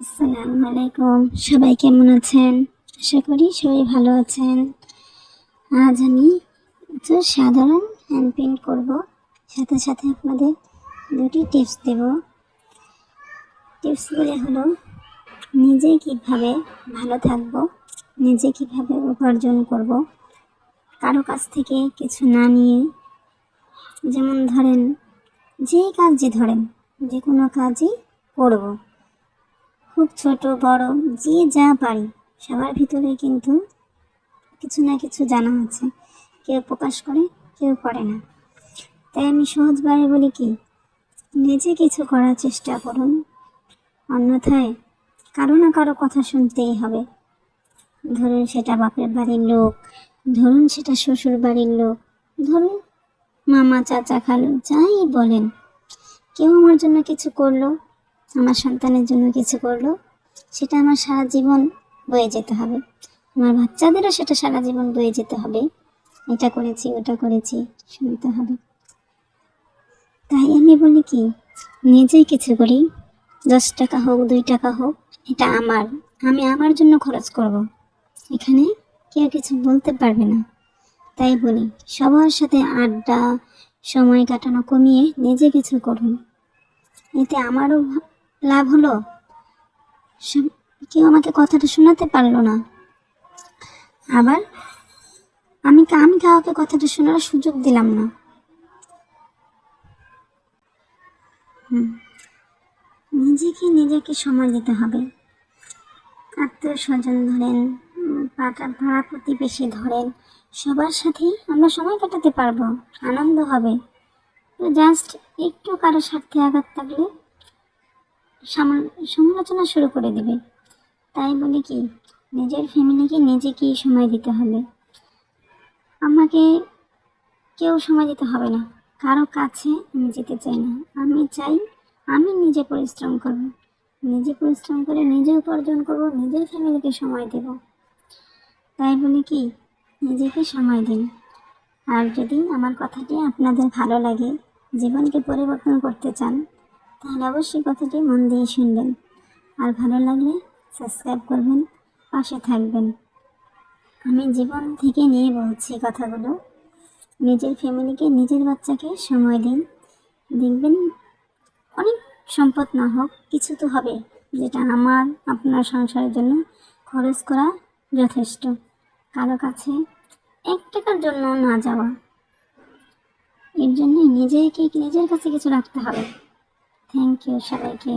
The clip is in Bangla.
আসসালামু আলাইকুম। সবাই কেমন আছেন? আশা করি সবাই ভালো আছেন। আজ আমি সাধারণ হ্যান্ড পেইন্ট করব, সাথে সাথে আপনাদের দুটি টিপস দেব। টিপসগুলি হলো নিজে কিভাবে ভালো থাকব, নিজে কিভাবে উপার্জন করব, কারো কাছ থেকে কিছু না নিয়ে। যেমন ধরেন, যে কাজই ধরেন, যে কোনো কাজই করব, খুব ছোট বড় যে যা পারি, সবার ভিতরে কিন্তু কিছু না কিছু জানা আছে। কেউ প্রকাশ করে, কেউ করে না। তাই আমি সহজভাবে বলি কি, নিজে কিছু করার চেষ্টা করুন, অন্যথায় কারো না কারো কথা শুনতেই হবে। ধরুন সেটা বাপের বাড়ির লোক, ধরুন সেটা শ্বশুর বাড়ির লোক, ধরুন মামা চাচা খালু, যাই বলেন, কেউ আমার জন্য কিছু করলো, আমার সন্তানের জন্য কিছু করলো, সেটা আমার সারা জীবন বয়ে যেতে হবে। আমার বাচ্চাদেরও সেটা সারা জীবন বয়ে যেতে হবে। এটা করেছি, ওটা করেছি, শুনতে হবে। তাই আমি বলি কি, নিজেই কিছু করি, 10 টাকা হোক, 2 টাকা হোক, এটা আমি আমার জন্য খরচ করব। এখানে কেউ কিছু বলতে পারবে না। তাই বলি, সবার সাথে আড্ডা, সময় কাটানো কমিয়ে নিজে কিছু করুন। এতে আমারও লাভ হলো, কেউ আমাকে কথাটা শোনাতে পারলো না, আবার আমি কাউকে কথাটা শোনার সুযোগ দিলাম না। নিজেকে সময় দিতে হবে। আত্মীয় স্বজন ধরেন, পাড়া প্রতিবেশী ধরেন, সবার সাথেই আমরা সময় কাটাতে পারবো, আনন্দ হবে। জাস্ট একটু কারো স্বার্থে আঘাত থাকলে সমালোচনা শুরু করে দেবে। তাই বলি কি, নিজের ফ্যামিলিকে নিজেকেই সময় দিতে হবে। আমাকে কেউ সময় দিতে হবে না, কারো কাছে আমি যেতে চাই না। আমি চাই আমি নিজে পরিশ্রম করব, নিজে পরিশ্রম করে নিজে উপার্জন করব, নিজের ফ্যামিলিকে সময় দেব। তাই বলি কি, নিজেকে সময় দিন। আর যদি আমার কথাটি আপনাদের ভালো লাগে, জীবনকে পরিবর্তন করতে চান, তাহলে অবশ্যই কথাটি মন দিয়ে শুনবেন। আর ভালো লাগলে সাবস্ক্রাইব করবেন, পাশে থাকবেন। আমি জীবন থেকে নিয়ে বলছি কথাগুলো। নিজের ফ্যামিলিকে, নিজের বাচ্চাকে সময় দিন, দেখবেন অনেক সম্পদ না হোক, কিছু তো হবে, যেটা আপনার সংসারের জন্য খরচ করা যথেষ্ট। কারো কাছে 1 টাকার জন্য না যাওয়া, এর জন্য নিজের কাছে কিছু রাখতে হবে। থ্যাংক ইউ সবাইকে।